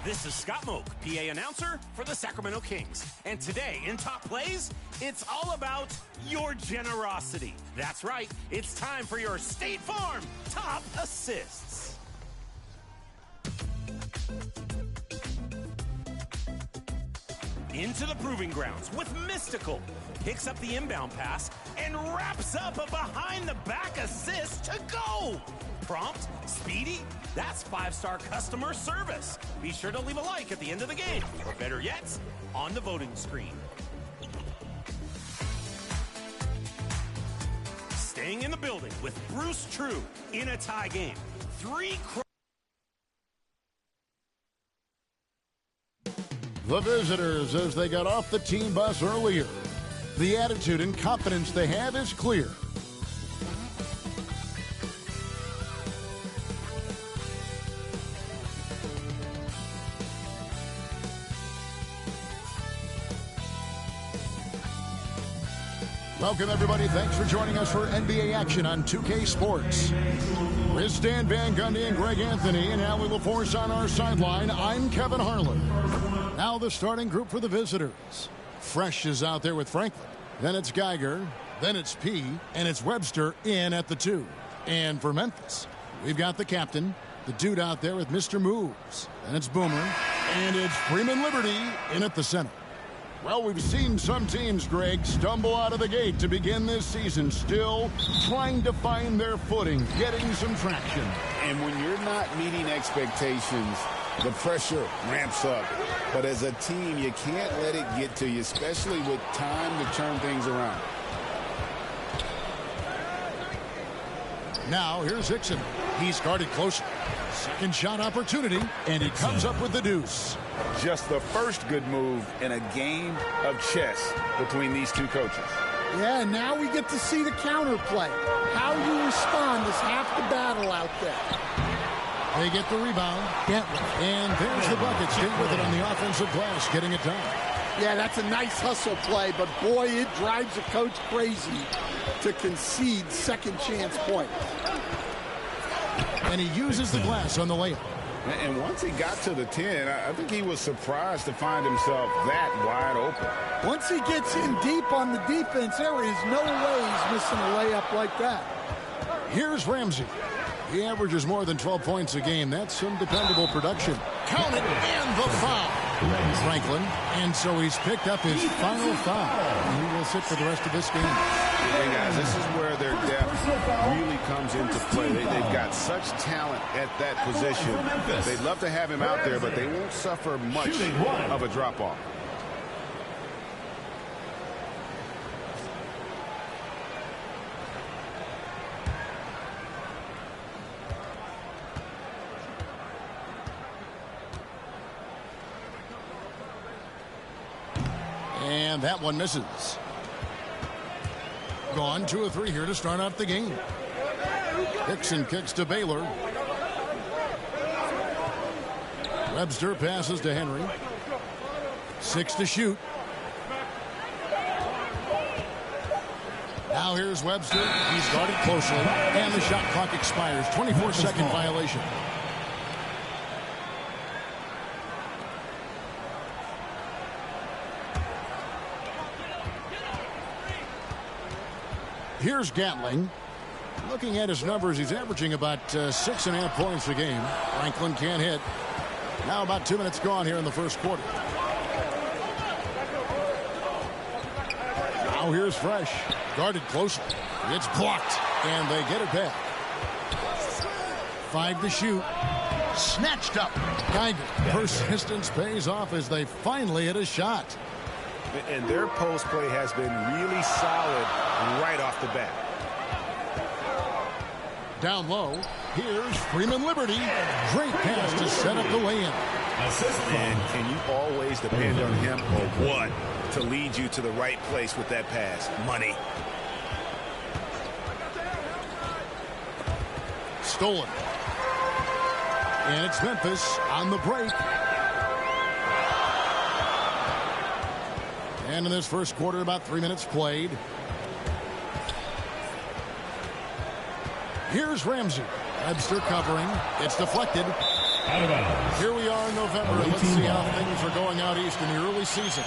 This is Scott Moak, PA announcer for the Sacramento Kings. And today in Top Plays, it's all about your generosity. That's right, it's time for your State Farm Top Assists. Into the proving grounds with Mystical. Picks up the inbound pass and wraps up a behind-the-back assist to go. Prompt, speedy, that's 5-star customer service. Be sure to leave a like at the end of the game, or better yet, on the voting screen. Staying in the building with Bruce True in a tie game. The visitors, as they got off the team bus earlier. The attitude and confidence they have is clear. Welcome, everybody. Thanks for joining us for NBA action on 2K Sports. With Stan Van Gundy and Greg Anthony and Allie LaForce on our sideline, I'm Kevin Harlan. Now the starting group for the visitors. Fresh is out there with Franklin. Then it's Geiger. Then it's P. And it's Webster in at the 2. And for Memphis, we've got the captain, the dude out there with Mr. Moves. And it's Boomer. And it's Freeman Liberty in at the center. Well, we've seen some teams, Greg, stumble out of the gate to begin this season, still trying to find their footing, getting some traction. And when you're not meeting expectations, the pressure ramps up. But as a team, you can't let it get to you, especially with time to turn things around. Now, here's Hickson. He's guarded closer. Second shot opportunity, and he comes up with the deuce. Just the first good move in a game of chess between these two coaches. Yeah, now we get to see the counterplay. How you respond is half the battle out there. They get the rebound. And there's the bucket. Stay with it on the offensive glass, getting it done. Yeah, that's a nice hustle play, but boy, it drives a coach crazy to concede second chance points. And he uses the glass on the layup. And once he got to the 10, I think he was surprised to find himself that wide open. Once he gets in deep on the defense, there is no way he's missing a layup like that. Here's Ramsey. He averages more than 12 points a game. That's some dependable production. Count it, and the foul. Franklin, and so he's picked up his final foul. And he will sit for the rest of this game. Hey, guys, this is where their depth really comes into play. They've got such talent at that position. They'd love to have him out there, but they won't suffer much of a drop-off. And that one misses. Gone 2 of 3 here to start out the game. Hickson kicks to Baylor. Webster passes to Henry. 6 to shoot. Now here's Webster. He's guarded closely. And the shot clock expires. 24-second violation. Here's Gatling. Looking at his numbers, he's averaging about 6.5 points a game. Franklin can't hit. Now about 2 minutes gone here in the first quarter. Now here's Fresh. Guarded closely. It's blocked. And they get it back. 5 to shoot. Snatched up. Geiger. Persistence pays off as they finally hit a shot. And their post play has been really solid right off the bat. Down low, here's Freeman Liberty. Great pass to set up the lay-in. And can you always depend on him or what to lead you to the right place with that pass? Money. Stolen. And it's Memphis on the break. And in this first quarter, about 3 minutes played. Here's Ramsey. Webster covering. It's deflected. Here we are in November, and let's see how things are going out east in the early season.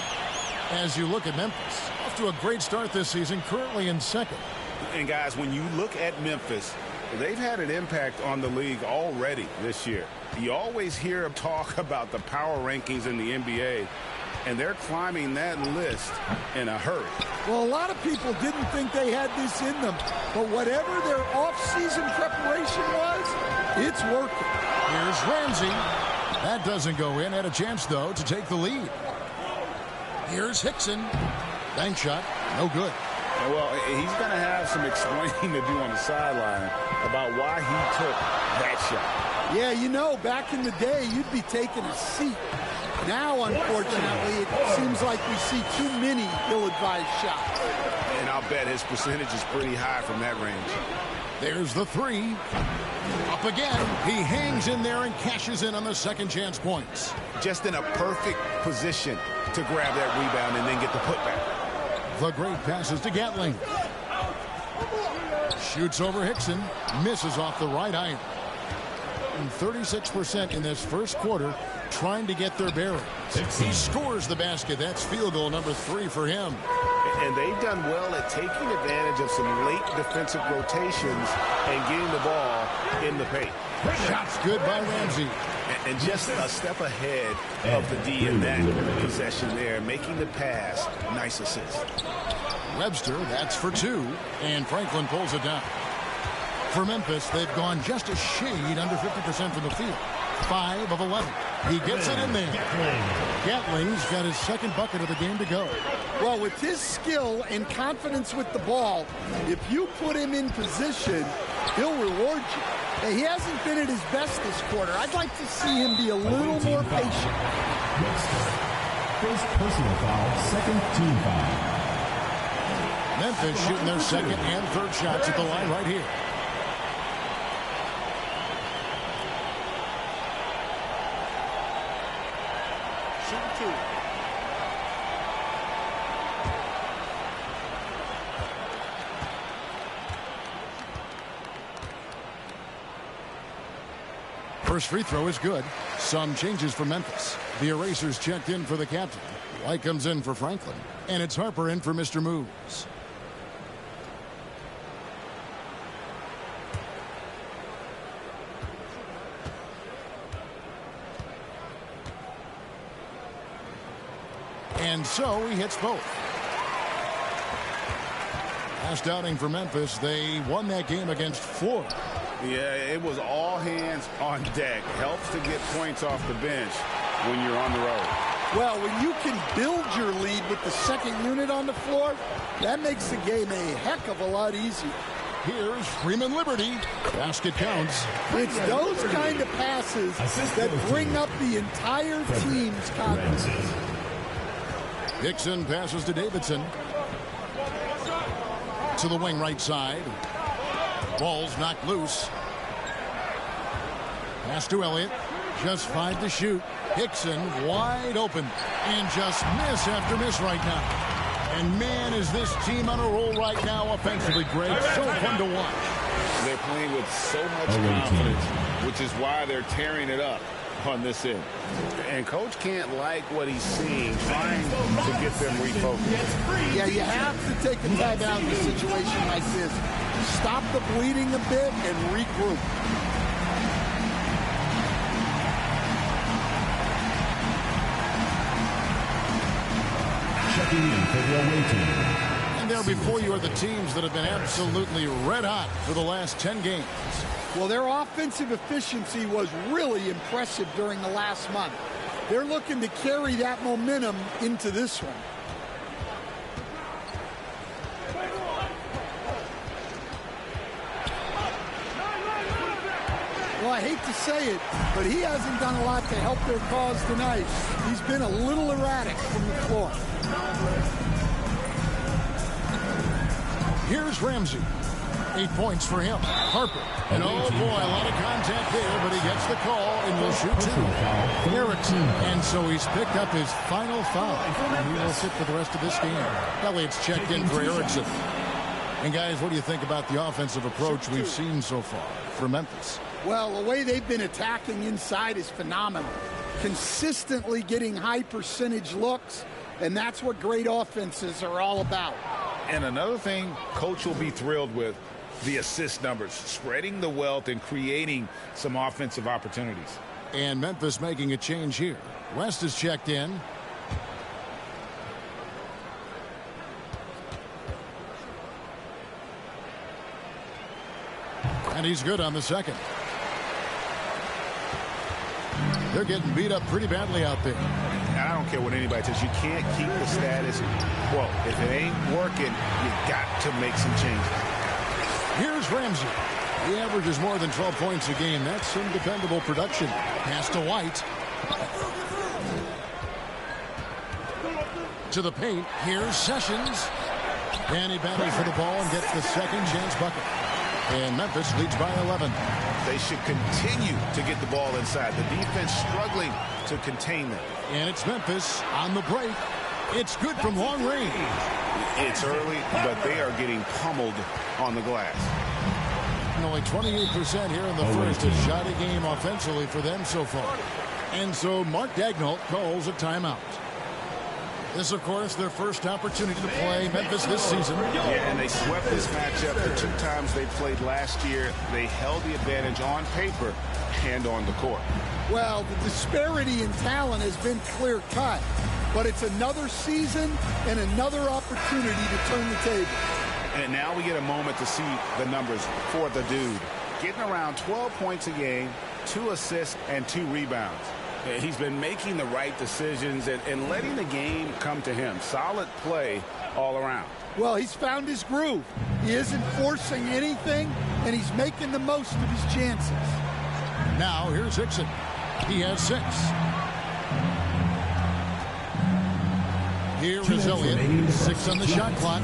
As you look at Memphis, off to a great start this season, currently in second. And guys, when you look at Memphis, they've had an impact on the league already this year. You always hear talk about the power rankings in the NBA, and they're climbing that list in a hurry. Well, a lot of people didn't think they had this in them, but whatever their off-season preparation was, it's working. Here's Ramsey. That doesn't go in. Had a chance, though, to take the lead. Here's Hickson. Bank shot. No good. Well, he's going to have some explaining to do on the sideline about why he took that shot. Yeah, you know, back in the day, you'd be taking a seat. Now, unfortunately, it seems like we see too many ill-advised shots. And I'll bet his percentage is pretty high from that range. There's the three. Up again. He hangs in there and cashes in on the second chance points. Just in a perfect position to grab that rebound and then get the putback. The great passes to Gatling. Shoots over Hickson. Misses off the right iron. And 36% in this first quarter trying to get their bearings. He scores the basket. That's field goal number 3 for him. And they've done well at taking advantage of some late defensive rotations and getting the ball in the paint. Shots good by Ramsey. And just a step ahead of the D in that possession there, making the pass. Nice assist. Webster, that's for 2, and Franklin pulls it down. For Memphis, they've gone just a shade under 50% from the field. 5 of 11. He gets it in there. Gatling's got his second bucket of the game to go. Well, with his skill and confidence with the ball, if you put him in position, he'll reward you. Now, he hasn't been at his best this quarter. I'd like to see him be a little more patient. First personal foul, second team foul. Memphis shooting their second and third shots at the line right here. First free throw is good. Some changes for Memphis. The erasers checked in for the captain. White comes in for Franklin. And it's Harper in for Mr. Moves. And so he hits both. Last outing for Memphis, they won that game against Florida. Yeah, it was all hands on deck. Helps to get points off the bench when you're on the road. Well, when you can build your lead with the second unit on the floor, that makes the game a heck of a lot easier. Here's Freeman Liberty. Basket counts. It's those kind of passes that bring up the entire team's confidence. Dixon passes to Davidson. To the wing right side. Ball's knocked loose. Pass to Elliott. Just 5 to shoot. Hickson wide open. And just miss after miss right now. And man, is this team on a roll right now offensively, Greg. So fun to watch. They're playing with so much confidence, which is why they're tearing it up on this end. And coach can't like what he's seeing, trying to get them refocused. Yeah, you have to take a timeout in a situation like this. Stop the bleeding a bit and regroup. Checking in for the away team. And there before you are the teams that have been absolutely red hot for the last 10 games. Well, their offensive efficiency was really impressive during the last month. They're looking to carry that momentum into this one. Well, I hate to say it, but he hasn't done a lot to help their cause tonight. He's been a little erratic from the floor. Here's Ramsey. 8 points for him. Harper. And oh boy, a lot of contact there, but he gets the call and will shoot 2. Erickson. And so he's picked up his final foul. And he will sit for the rest of this game. Elliott's checked in for Erickson. And guys, what do you think about the offensive approach we've seen so far for Memphis? Well, the way they've been attacking inside is phenomenal. Consistently getting high percentage looks, and that's what great offenses are all about. And another thing coach will be thrilled with, the assist numbers, spreading the wealth and creating some offensive opportunities. And Memphis making a change here. West is checked in. And he's good on the second. They're getting beat up pretty badly out there. And I don't care what anybody says. You can't keep the status. Well, if it ain't working, you got to make some changes. Here's Ramsey. He averages more than 12 points a game. That's some dependable production. Pass to White. To the paint. Here's Sessions. And he battles for the ball and gets the second chance bucket. And Memphis leads by 11. They should continue to get the ball inside. The defense struggling to contain them. And it's Memphis on the break. It's good from long range. It's early, but they are getting pummeled on the glass. And only 28% here in the first. A shoddy game offensively for them so far. And so Mark Daigneault calls a timeout. This, of course, their first opportunity to play Memphis this season. Yeah, and they swept this matchup the 2 times they played last year. They held the advantage on paper and on the court. Well, the disparity in talent has been clear-cut, but it's another season and another opportunity to turn the table. And now we get a moment to see the numbers for the dude. Getting around 12 points a game, 2 assists, and 2 rebounds. He's been making the right decisions and letting the game come to him. Solid play all around. Well, he's found his groove. He isn't forcing anything, and he's making the most of his chances. Now, here's Hickson. He has 6. Here is Elliott. 6 on the shot clock.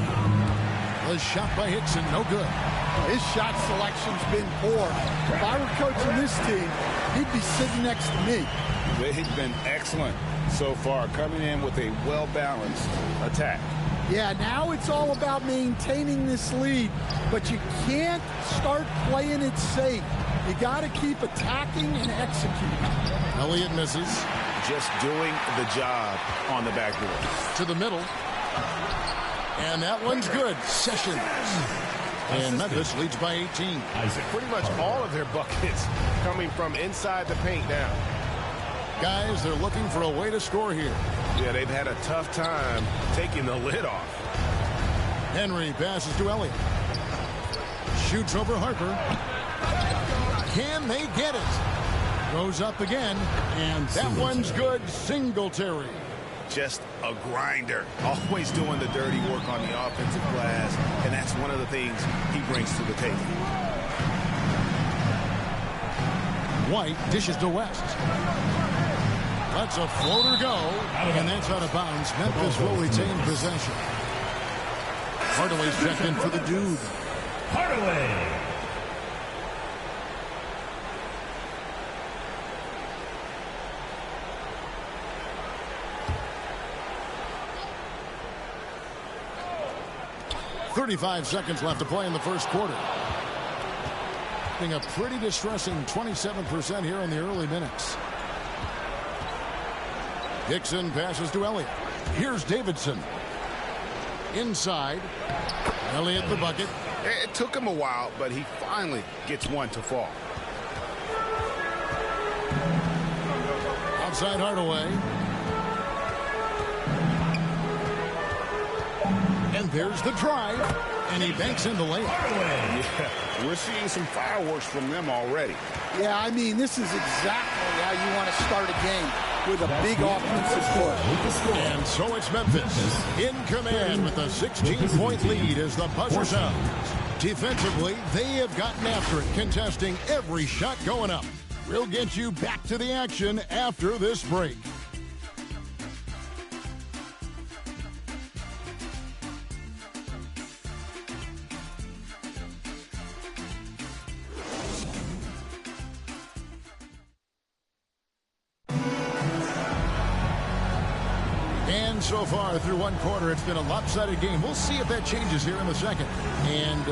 The shot by Hickson, no good. His shot selection's been poor. If I were coaching this team, he'd be sitting next to me. They've been excellent so far, coming in with a well-balanced attack. Yeah, now it's all about maintaining this lead, but you can't start playing it safe. You got to keep attacking and executing. Elliott misses. Just doing the job on the backboard. To the middle. And that one's good. Sessions. And Memphis leads by 18. Pretty much all of their buckets coming from inside the paint now. Guys, they're looking for a way to score here. Yeah, they've had a tough time taking the lid off. Henry passes to Elliott. Shoots over Harper. Can they get it? Goes up again. And that one's good. Singletary. Just a grinder. Always doing the dirty work on the offensive glass. And that's one of the things he brings to the table. White dishes to West. Lets a floater go, and that's out of bounds. Memphis will retain possession. Hardaway's checked in for the dude. Hardaway. .35 seconds left to play in the first quarter. Being a pretty distressing 27% here in the early minutes. Hickson passes to Elliott. Here's Davidson. Inside. Elliott the bucket. It took him a while, but he finally gets one to fall. Outside Hardaway. And there's the drive. And he banks in the layup. Yeah, we're seeing some fireworks from them already. Yeah, I mean, this is exactly how you want to start a game, with a big offensive push. And so it's Memphis in command with a 16-point lead as the buzzer sounds. Defensively, they have gotten after it, contesting every shot going up. We'll get you back to the action after this break. And And so far through one quarter, it's been a lopsided game. We'll see if that changes here in the second. And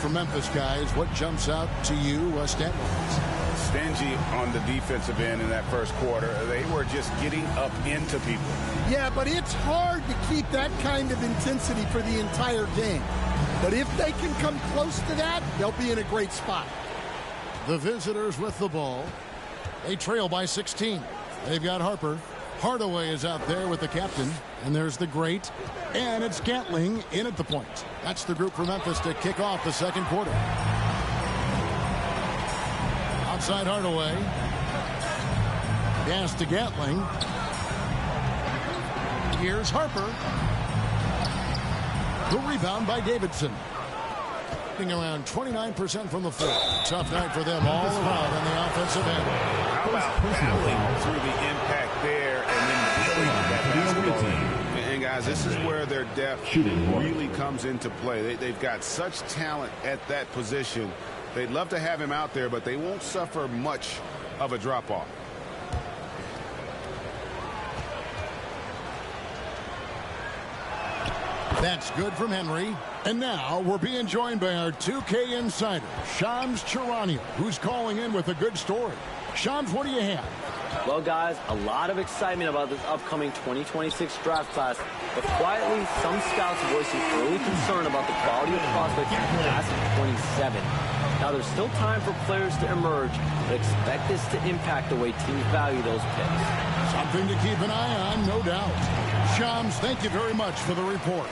for Memphis guys, what jumps out to you stat-wise? Stingy on the defensive end in that first quarter. They were just getting up into people. Yeah, but it's hard to keep that kind of intensity for the entire game. But if they can come close to that, they'll be in a great spot. The visitors with the ball. They trail by 16. They've got Harper. Hardaway is out there with the captain. And there's the great. And it's Gatling in at the point. That's the group for Memphis to kick off the second quarter. Outside Hardaway. Pass to Gatling. Here's Harper. The rebound by Davidson. Around 29% from the floor. Tough night for them all around on the offensive end. How about battling through the impact there and then dealing with that basketball? And guys, this is where their depth really comes into play. They've got such talent at that position. They'd love to have him out there, but they won't suffer much of a drop-off. That's good from Henry. And now we're being joined by our 2K insider, Shams Charania, who's calling in with a good story. Shams, what do you have? Well, guys, a lot of excitement about this upcoming 2026 draft class, but quietly, some scouts voicing early concern about the quality of prospects in the class of 27. Now, there's still time for players to emerge, but expect this to impact the way teams value those picks. Something to keep an eye on, no doubt. Shams, thank you very much for the report.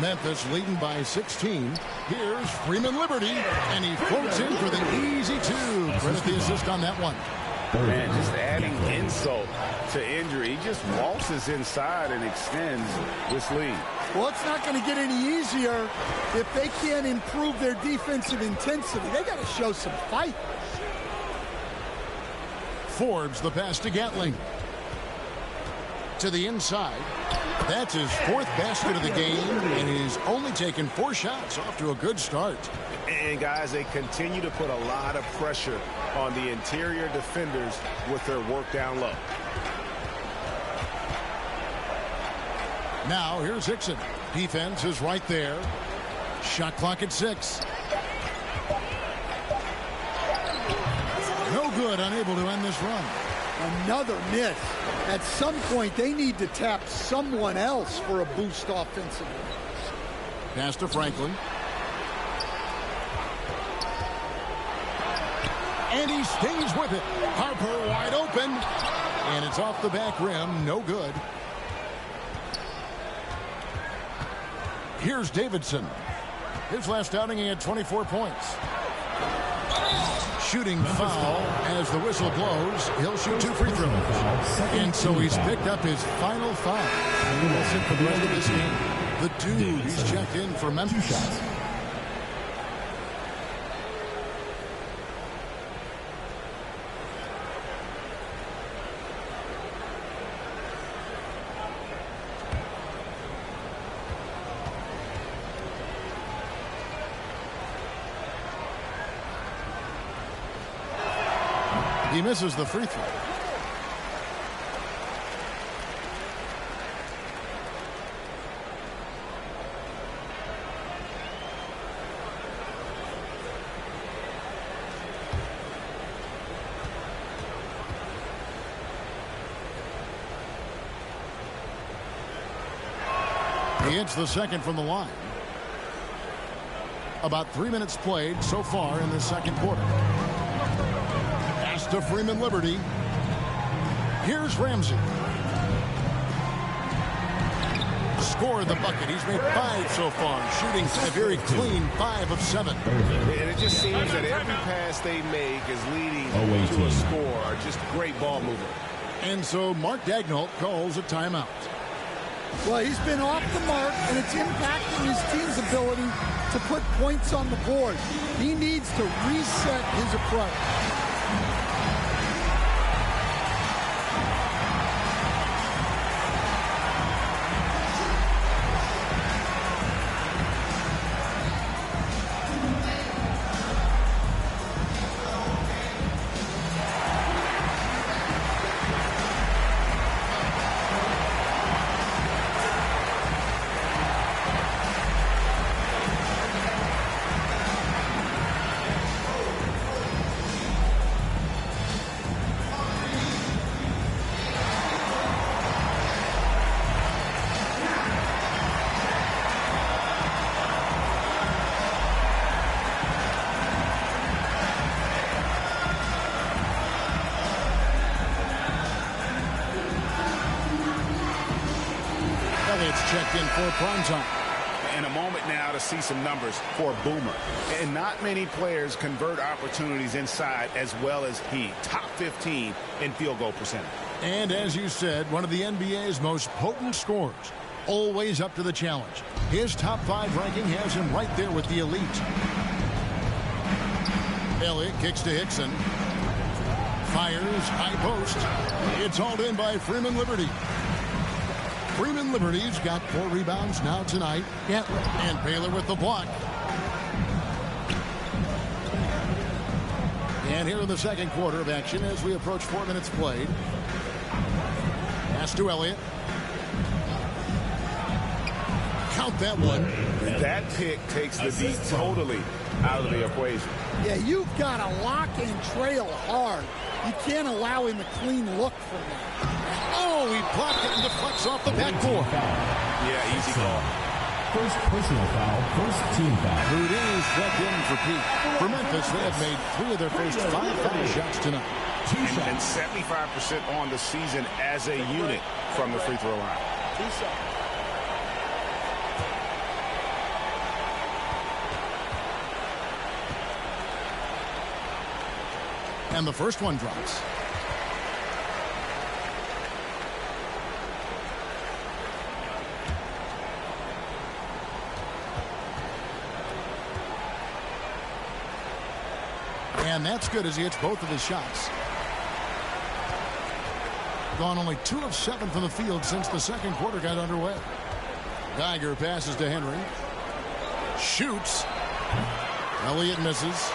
Memphis leading by 16. Here's Freeman Liberty, and he floats in for the easy two. Credit the assist on that one. Man, just adding insult to injury. He just waltzes inside and extends this lead. Well, it's not going to get any easier if they can't improve their defensive intensity. They got to show some fight. Forbes the pass to Gatling. To the inside. That's his fourth basket of the game, and he's only taken 4 shots. Off to a good start. And, guys, they continue to put a lot of pressure on the interior defenders with their work down low. Now, here's Hickson. Defense is right there. Shot clock at 6. No good, unable to end this run. Another miss. At some point, they need to tap someone else for a boost offensively. Pass to Franklin. And he stays with it. Harper wide open. And it's off the back rim. No good. Here's Davidson. His last outing, he had 24 points. Shooting foul as the whistle blows. He'll shoot 2 free throws. And so he's picked up his final foul. He'll sit for the rest of this game. The dude he's checked in for Memphis. He misses the free throw. He hits the second from the line. About 3 minutes played so far in the second quarter. To Freeman Liberty. Here's Ramsey. Scored the bucket. He's made 5 so far, shooting a very clean 5 of 7. And it just seems that every pass they make is leading to a score. Just great ball movement. And so Mark Daigneault calls a timeout. Well, he's been off the mark, and it's impacting his team's ability to put points on the board. He needs to reset his approach. in for primetime. And a moment now to see some numbers for Boomer. And not many players convert opportunities inside as well as he. Top 15 in field goal percentage. And as you said, one of the NBA's most potent scorers. Always up to the challenge. His top 5 ranking has him right there with the elite. Elliott kicks to Hickson. Fires, high post. It's hauled in by Freeman Liberty. Freeman Liberty's got 4 rebounds now tonight. Yeah. And Baylor with the block. And here in the second quarter of action as we approach 4 minutes played. Pass to Elliott. Count that one. That pick takes the D totally out of the equation. Yeah, you've got to lock and trail hard. You can't allow him a clean look from that. Oh, he blocked it and deflects off the backboard. Yeah, easy call. First personal foul, first team foul. Houdini's checked in for Pete. For Memphis, they have made 3 of their first 5 foul shots tonight. And 75% on the season as a unit from the free throw line. 2 shots. And the first one drops. And that's good as he hits both of his shots. Gone only 2 of 7 from the field since the second quarter got underway. Geiger passes to Henry. Shoots. Elliott misses.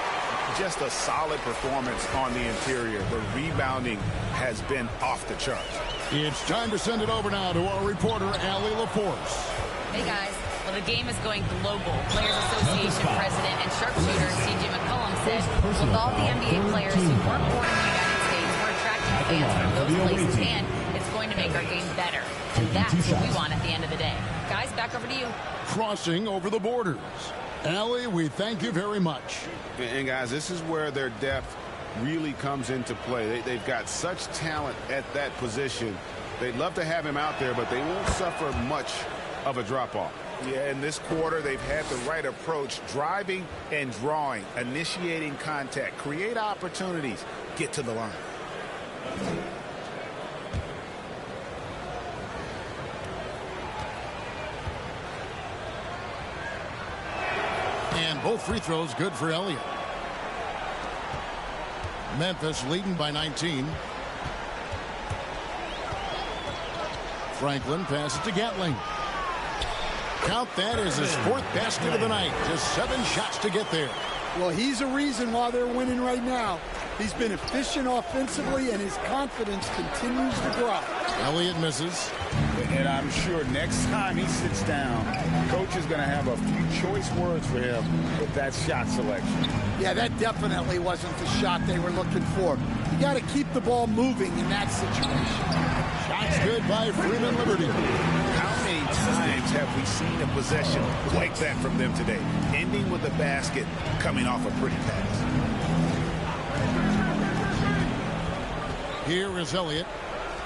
Just a solid performance on the interior. The rebounding has been off the charts. It's time to send it over now to our reporter, Allie LaForce. Hey, guys. Well, the game is going global. Players Association President and sharpshooter C.J. McCollum said with all the NBA players who weren't born in the United States, we're attracting fans from those places, and it's going to make our game better. And that's what we want at the end of the day. Guys, back over to you. Crossing over the borders. Allie, we thank you very much. And guys, this is where their depth really comes into play. They've got such talent at that position. They'd love to have him out there, but they won't suffer much of a drop-off. Yeah, in this quarter, they've had the right approach, driving and drawing, initiating contact, create opportunities, get to the line. And both free throws good for Elliott. Memphis leading by 19. Franklin passes to Gatling. Count that as his 4th basket of the night. Just 7 shots to get there. Well, he's a reason why they're winning right now. He's been efficient offensively, and his confidence continues to grow. Elliott misses. And I'm sure next time he sits down, coach is going to have a few choice words for him with that shot selection. Yeah, that definitely wasn't the shot they were looking for. You got to keep the ball moving in that situation. Shots good by Freeman Liberty. How many times have we seen a possession like that from them today? Ending with a basket, coming off a pretty pass. Here is Elliott.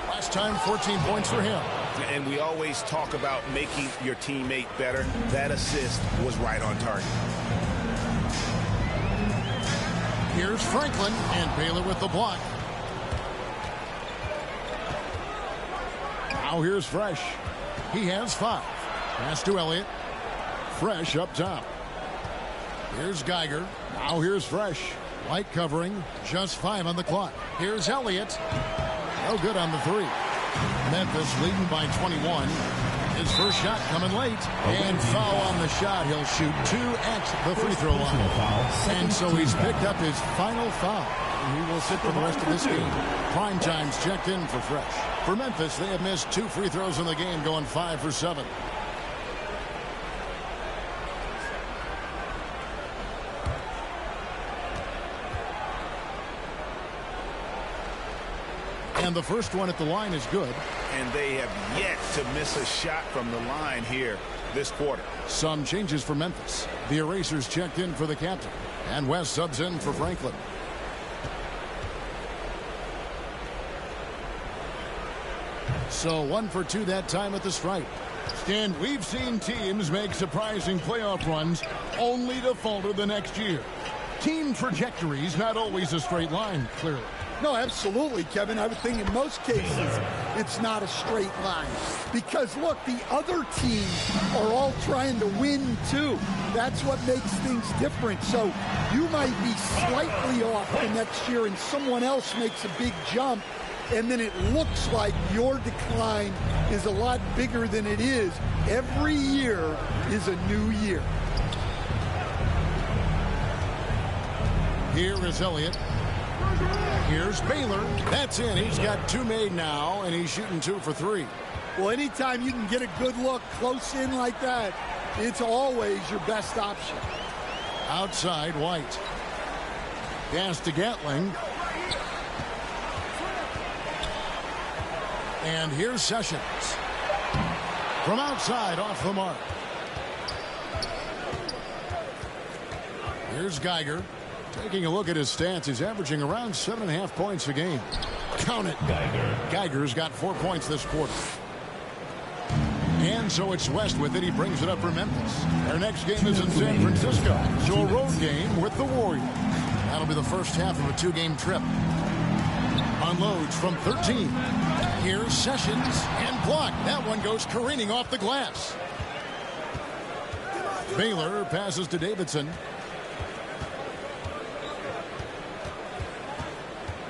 Last time, 14 points for him. And we always talk about making your teammate better. That assist was right on target. Here's Franklin, and Baylor with the block. Now here's Fresh. He has 5. Pass to Elliott. Fresh up top. Here's Geiger. Now here's Fresh. Light covering. Just 5 on the clock. Here's Elliott. No good on the 3. Memphis leading by 21. His first shot coming late. And foul on the shot. He'll shoot 2 at the free throw line. And so he's picked up his final foul. He will sit for the rest of this game. Prime time's checked in for Fresh. For Memphis, they have missed 2 free throws in the game, going 5 for 7. And the first one at the line is good. And they have yet to miss a shot from the line here this quarter. Some changes for Memphis. The erasers checked in for the captain. And West subs in for Franklin. So 1 for 2 that time at the stripe. Stan, we've seen teams make surprising playoff runs only to falter the next year. Team trajectory's not always a straight line, clearly. No, absolutely, Kevin. I would think in most cases it's not a straight line. Because, look, the other teams are all trying to win, too. That's what makes things different. So you might be slightly off the next year and someone else makes a big jump, and then it looks like your decline is a lot bigger than it is. Every year is a new year. Here is Elliott. Here's Baylor. That's in. He's got 2 made now, and he's shooting 2 for 3. Well, anytime you can get a good look close in like that, it's always your best option. Outside, White. Pass to Gatling. And here's Sessions. From outside, off the mark. Here's Geiger. Taking a look at his stats, he's averaging around 7.5 points a game. Count it. Geiger's got 4 points this quarter. And so it's West with it. He brings it up for Memphis. Their next game is in San Francisco. So a road game with the Warriors. That'll be the first half of a 2-game trip. Unloads from 13. Here's Sessions and blocked. That one goes careening off the glass. Baylor passes to Davidson.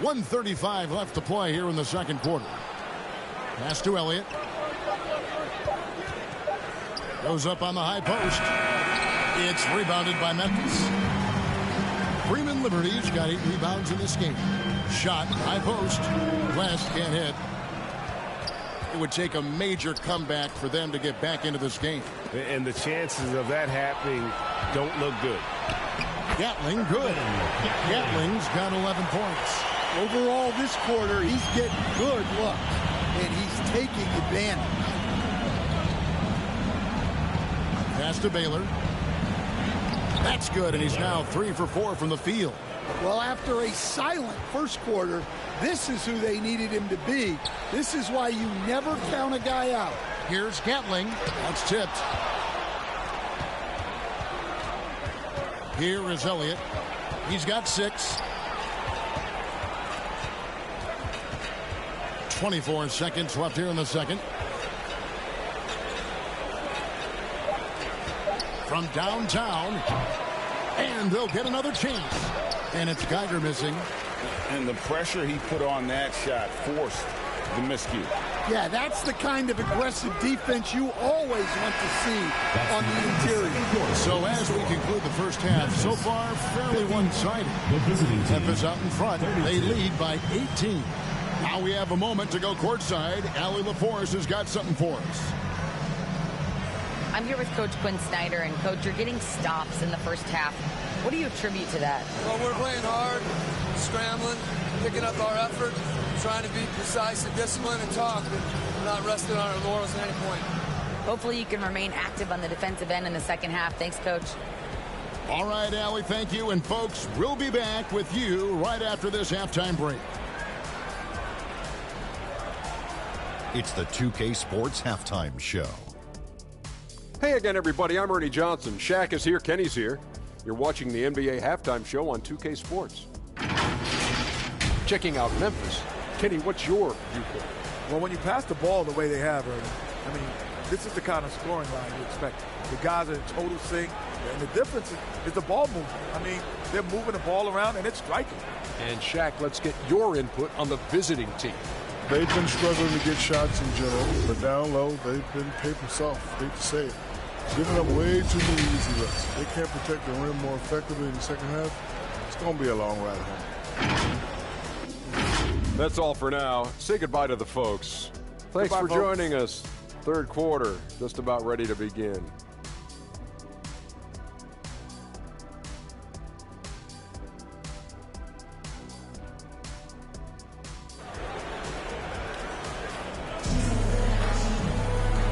1:35 left to play here in the second quarter. Pass to Elliott. Goes up on the high post. It's rebounded by Memphis. Freeman Liberty's got 8 rebounds in this game. Shot, high post. West can't hit. It would take a major comeback for them to get back into this game. And the chances of that happening don't look good. Gatling, good. Gatling's got 11 points. Overall this quarter, he's getting good look, and he's taking advantage. Pass to Baylor. That's good, and he's now 3 for 4 from the field. Well, after a silent first quarter, this is who they needed him to be. This is why you never count a guy out. Here's Gatling. That's tipped. Here is Elliott. He's got 6. 24 seconds left here in the second. From downtown. And they'll get another chance. And it's Geiger missing. And the pressure he put on that shot forced the miscue. Yeah, that's the kind of aggressive defense you always want to see on the interior. So as we conclude the first half, so far fairly one-sided. Memphis out in front. They lead by 18. Now we have a moment to go courtside. Allie LaForce has got something for us. I'm here with Coach Quinn Snyder, and Coach, you're getting stops in the first half. What do you attribute to that? Well, we're playing hard, scrambling, picking up our effort, trying to be precise and disciplined and talk, but not resting on our laurels at any point. Hopefully you can remain active on the defensive end in the second half. Thanks, Coach. All right, Allie, thank you. And, folks, we'll be back with you right after this halftime break. It's the 2K Sports Halftime Show. Hey again, everybody. I'm Ernie Johnson. Shaq is here. Kenny's here. You're watching the NBA Halftime Show on 2K Sports. Checking out Memphis. Kenny, what's your viewpoint? Well, when you pass the ball the way they have, Ernie, I mean, this is the kind of scoring line you expect. The guys are in total sync, and the difference is the ball movement. I mean, they're moving the ball around, and it's striking. And, Shaq, let's get your input on the visiting team. They've been struggling to get shots in general, but down low, they've been paper soft, hate to say it. Giving up way too many easy looks. They can't protect the rim more effectively in the second half. It's going to be a long ride home. That's all for now. Say goodbye to the folks. Thanks Goodbye, for folks. joining us. Third quarter, just about ready to begin.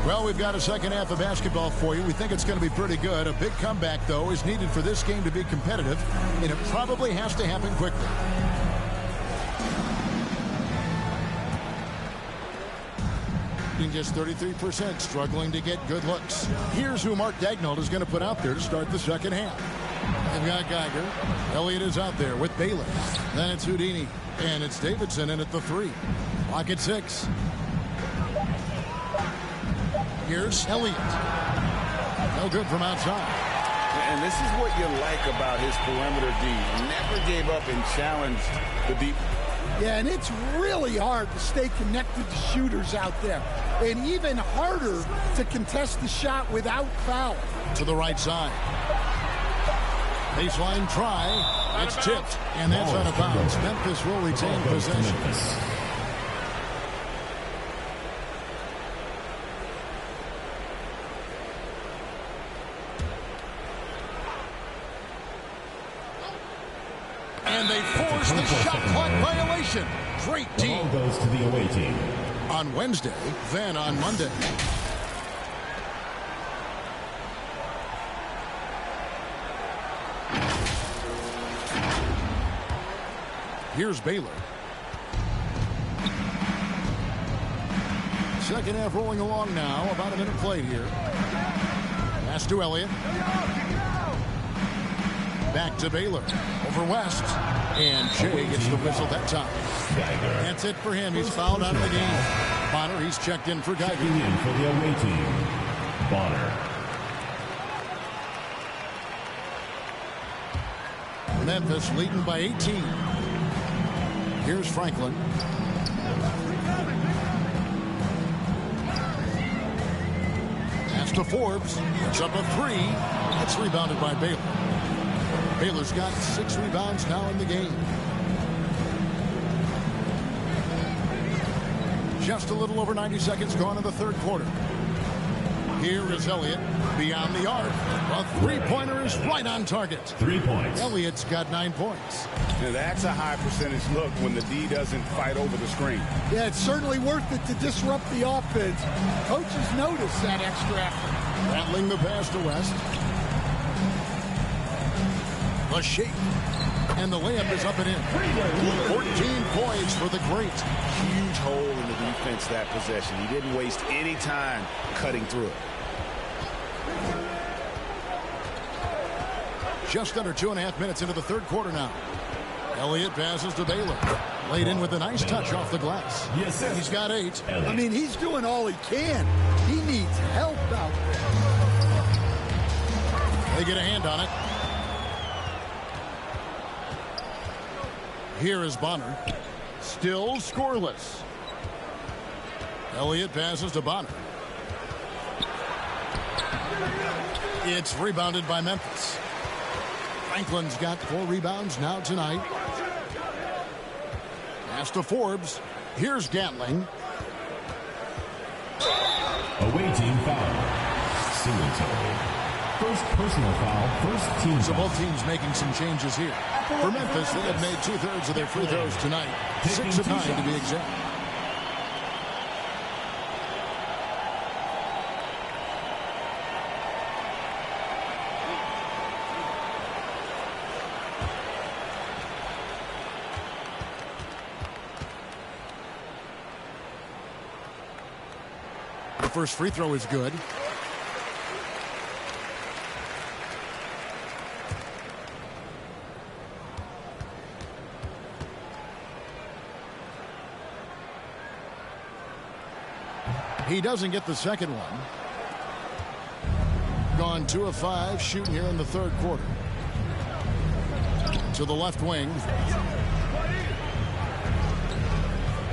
Well, we've got a second half of basketball for you. We think it's going to be pretty good. A big comeback, though, is needed for this game to be competitive, and it probably has to happen quickly. shooting just 33%, struggling to get good looks. Here's who Mark Daigneault is going to put out there to start the second half. They've got Geiger. Elliott is out there with Baylor. Then it's Houdini. And it's Davidson in at the 3. Clock at 6. Here's Elliott. No good from outside. And this is what you like about his perimeter D. Never gave up and challenged the deep. Yeah, and it's really hard to stay connected to shooters out there. And even harder to contest the shot without foul. To the right side. Baseline try. It's tipped. And that's out of bounds. Memphis will retain possession. And they force the shot clock violation. Great team. Ball goes to the away team. On Wednesday, then on Monday. Here's Baylor. Second half rolling along now. About a minute played here. Pass to Elliott. Back to Baylor. Over West. And Jay gets the whistle that time. That's it for him. He's fouled out of the game. Bonner, he's checked in for Geiger. Checking in for the away team, Bonner. Memphis leading by 18. Here's Franklin. Pass to Forbes. It's up a 3. It's rebounded by Baylor. Baylor's got 6 rebounds now in the game. Just a little over 90 seconds gone in the third quarter. Here is Elliott beyond the arc. A three-pointer is right on target. 3 points. Elliott's got 9 points. Now that's a high percentage look when the D doesn't fight over the screen. Yeah, it's certainly worth it to disrupt the offense. Coaches notice that extra effort. Rattling the pass to West. The shake. And the layup is up and in. 14 points for the great. Huge hole in the defense that possession. He didn't waste any time cutting through it. Just under 2.5 minutes into the third quarter now. Elliott passes to Baylor. Laid in with a nice touch off the glass. Yes, sir. He's got 8. I mean, he's doing all he can. He needs help out there. They get a hand on it. Here is Bonner. Still scoreless. Elliott passes to Bonner. It's rebounded by Memphis. Franklin's got 4 rebounds now tonight. Pass to Forbes. Here's Gatling. Away team foul. Singletary. First personal foul, first team So foul. both teams making some changes here. For Memphis, they have made 2/3 of their free throws tonight. 6 of 9 to be exact. The first free throw is good. He doesn't get the second one. Gone 2 of 5 shooting here in the third quarter. To the left wing.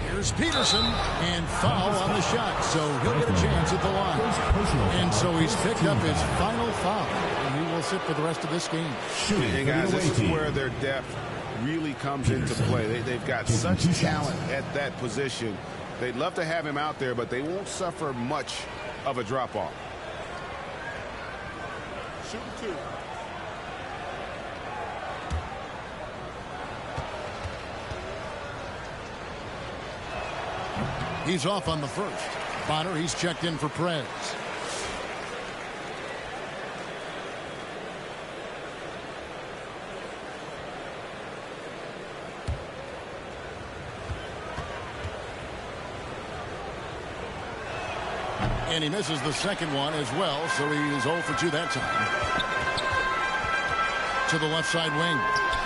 Here's Peterson and foul on the shot. So he'll get a chance at the line. And so he's picked up his final foul. And he will sit for the rest of this game. And guys, this is where their depth really comes into play. They've got such talent at that position. They'd love to have him out there, but they won't suffer much of a drop-off. Shooting 2. He's off on the first. Bonner, he's checked in for Prez. And he misses the second one as well, so he's 0 for 2 that time. To the left side wing.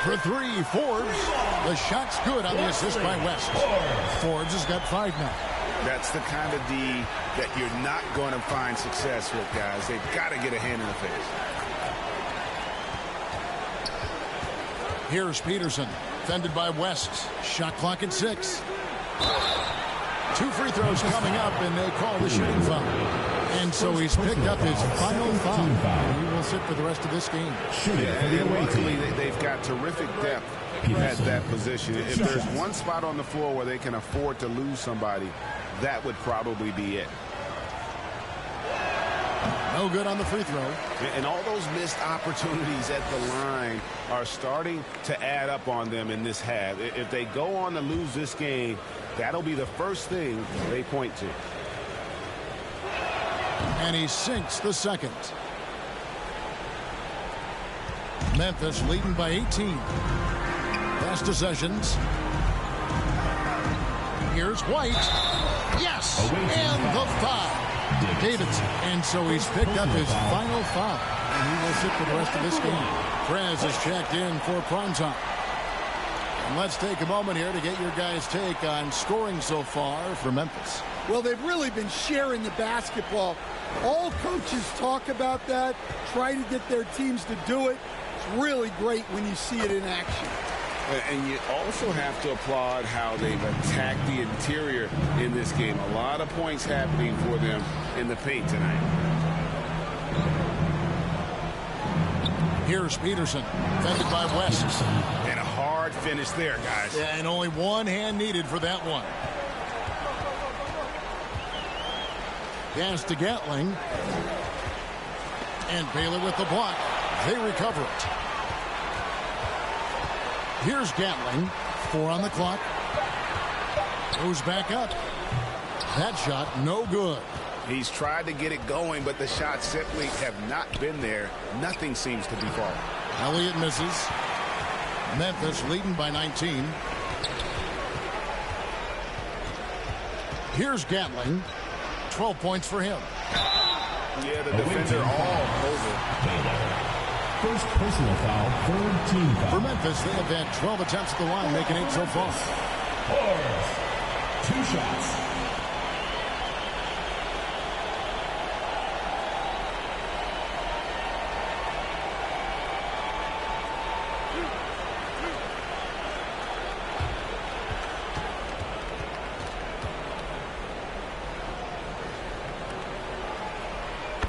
For 3, Forbes. The shot's good on the assist by West. Forbes has got 5 now. That's the kind of D that you're not going to find success with, guys. They've got to get a hand in the face. Here's Peterson, fended by West. Shot clock at 6. 2 free throws coming up, and they call the shooting foul. And so he's picked up his final foul. He will sit for the rest of this game. And luckily, they've got terrific depth at that position. If there's one spot on the floor where they can afford to lose somebody, that would probably be it. No good on the free throw. And all those missed opportunities at the line are starting to add up on them in this half. If they go on to lose this game, that'll be the first thing they point to. And he sinks the second. Memphis leading by 18. Pass to Sessions. Here's White. Yes! And the foul. Davidson. And so he's picked up his final foul. And he will sit for the rest of this game. Prez is checked in for prime time. And let's take a moment here to get your guys' take on scoring so far for Memphis. Well, they've really been sharing the basketball. All coaches talk about that, try to get their teams to do it. It's really great when you see it in action. And you also have to applaud how they've attacked the interior in this game. A lot of points happening for them in the paint tonight. Here's Peterson, fended by West. And a hard finish there, guys. Yeah, and only one hand needed for that one. Pass to Gatling. And Baylor with the block. They recover it. Here's Gatling. 4 on the clock. Goes back up. That shot, no good. He's tried to get it going, but the shots simply have not been there. Nothing seems to be falling. Elliott misses. Memphis leading by 19. Here's Gatling. 12 points for him. Yeah, the defender all over. First personal foul, third team foul. For Memphis, they have had 12 attempts at the line, making 8 so far. Forbes, 2 shots.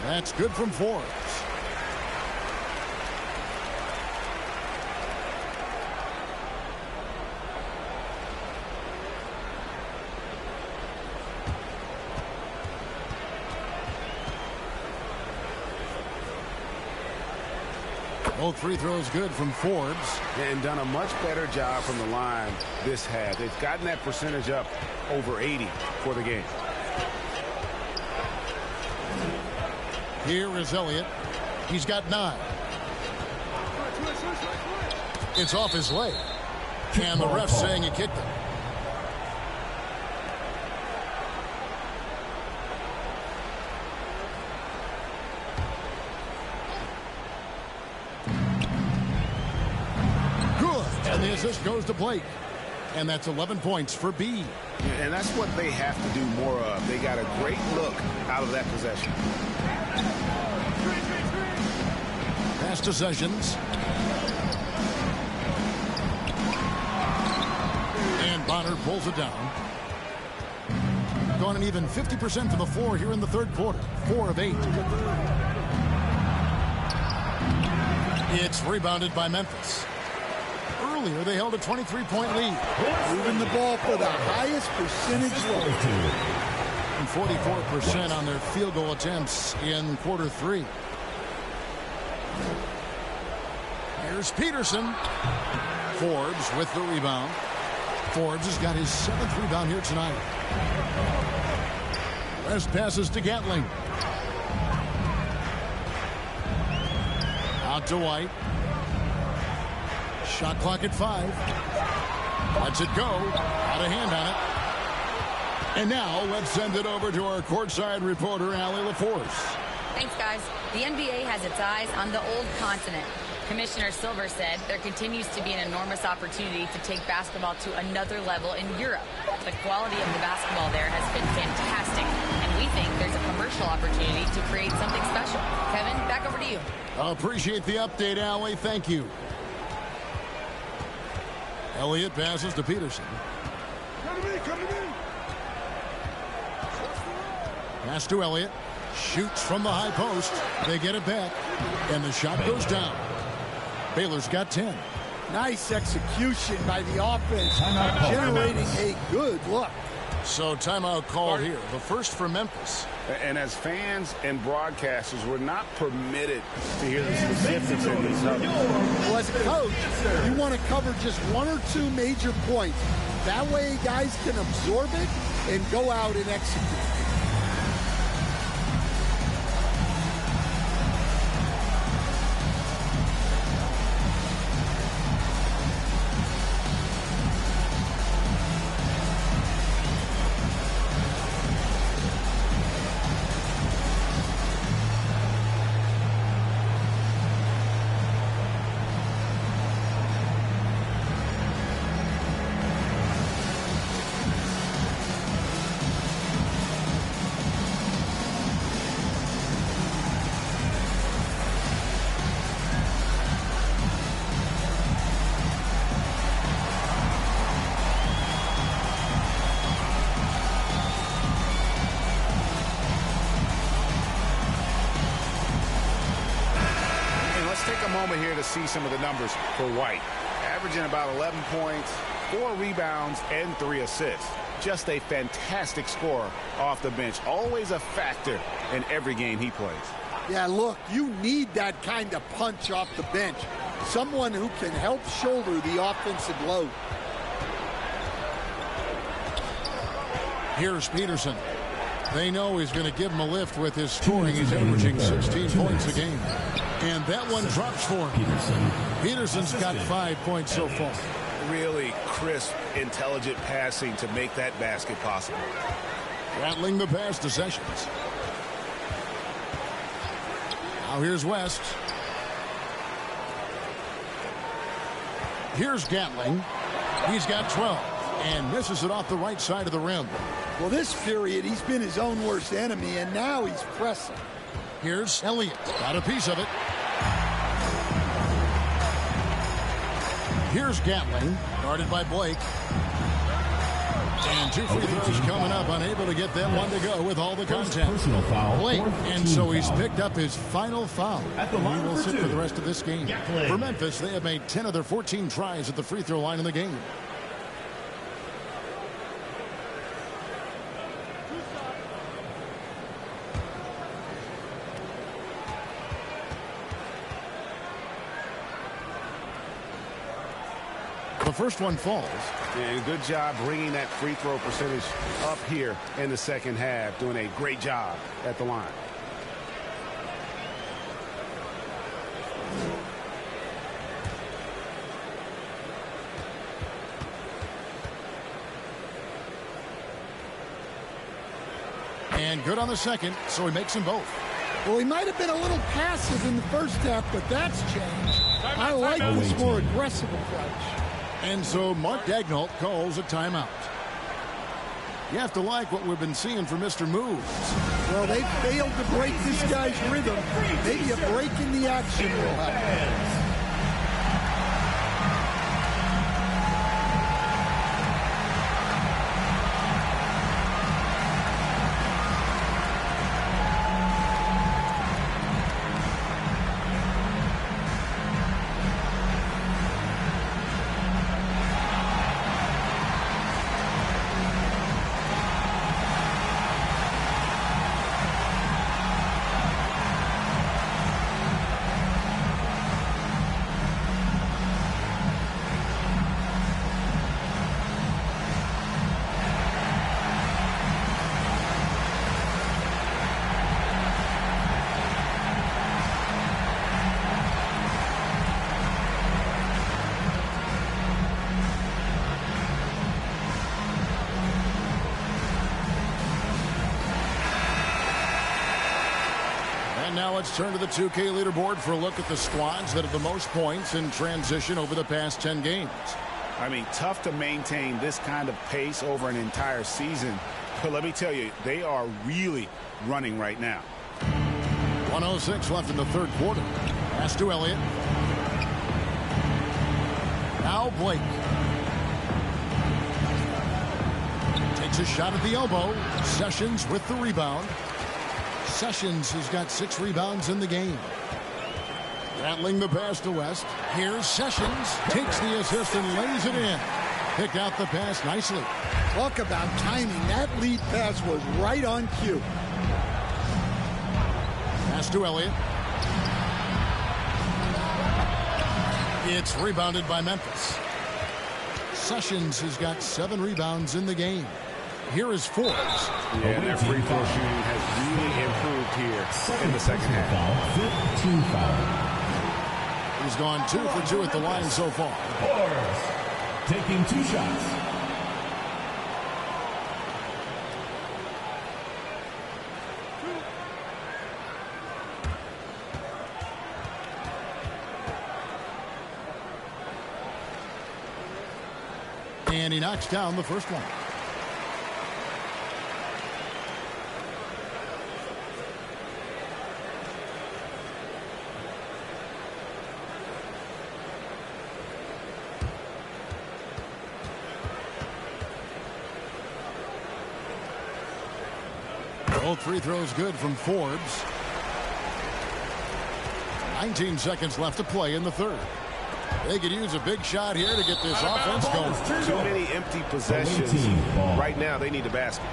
That's good from Forbes. Both free throws good from Forbes. And done a much better job from the line this half. They've gotten that percentage up over 80 for the game. Here is Elliott. He's got 9. It's off his leg. And the ref saying he kicked it. Good. And the assist goes to Blake. And that's 11 points for B. And that's what they have to do more of. They got a great look out of that possession. Pass to Sessions. And Bonner pulls it down. Gone an even 50% to the floor here in the third quarter. 4 of 8. It's rebounded by Memphis. Earlier, they held a 23-point lead. Moving the ball for the highest percentage rate. And 44% on their field goal attempts in quarter 3. Here's Peterson. Forbes with the rebound. Forbes has got his 7th rebound here tonight. West passes to Gatling. Out to White. Shot clock at 5. Lets it go. Out of hand on And now let's send it over to our courtside reporter, Allie LaForce. Thanks, guys. The NBA has its eyes on the old continent. Commissioner Silver said there continues to be an enormous opportunity to take basketball to another level in Europe. The quality of the basketball there has been fantastic, and we think there's a commercial opportunity to create something special. Kevin, back over to you. I appreciate the update, Allie. Thank you. Elliott passes to Peterson. Pass to Elliott. Shoots from the high post. They get it back. And the shot goes down. Baylor's got 10. Nice execution by the offense, generating a good look. So timeout called here. The first for Memphis. And as fans and broadcasters, we're not permitted to hear the specifics in these numbers. Well, as a coach, you want to cover just one or two major points. That way guys can absorb it and go out and execute. Here to see some of the numbers for White. Averaging about 11 points, 4 rebounds, and 3 assists. Just a fantastic scorer off the bench. Always a factor in every game he plays. Yeah, look, you need that kind of punch off the bench. Someone who can help shoulder the offensive load. Here's Peterson. They know he's going to give him a lift with his scoring. He's averaging 16 points a game. And that one drops for him. Peterson's got 5 points so far. Really crisp, intelligent passing to make that basket possible. Rattling the pass to Sessions. Now here's West. Here's Gatling. He's got 12 and misses it off the right side of the rim. Well, this period, he's been his own worst enemy, and now he's pressing. Here's Elliott. Got a piece of it. Here's Gatling, guarded by Blake. And 2 free throws coming up, unable to get that one to go with all the contact. Personal foul. Blake, and so he's picked up his final foul. He will sit for the rest of this game. For Memphis, they have made 10 of their 14 tries at the free throw line in the game. The first one falls. And good job bringing that free throw percentage up here in the second half. Doing a great job at the line. And good on the second, so he makes them both. Well, he might have been a little passive in the first half, but that's changed. I like this more aggressive approach. And so Mark Daigneault calls a timeout. You have to like what we've been seeing from Mr. Moves. Well, they failed to break this guy's rhythm. Maybe a break in the action will happen. now let's turn to the 2K leaderboard for a look at the squads that have the most points in transition over the past 10 games. I mean, tough to maintain this kind of pace over an entire season. But let me tell you, they are really running right now. 1:06 left in the third quarter. Pass to Elliott. Now Blake. Takes a shot at the elbow. Sessions with the rebound. Sessions has got 6 rebounds in the game. Rattling the pass to West. Here's Sessions. Takes the assist and lays it in. Picked out the pass nicely. Talk about timing. That lead pass was right on cue. Pass to Elliott. It's rebounded by Memphis. Sessions has got 7 rebounds in the game. Here is Forbes. Yeah, their free throw shooting has really improved here in the second half. 15 foul. He's gone 2 for 2 at the line so far. Forbes taking 2 shots. And he knocks down the first one. Both free throws good from Forbes. 19 seconds left to play in the third. They could use a big shot here to get this offense going. Too many empty possessions. Right now, they need a basket.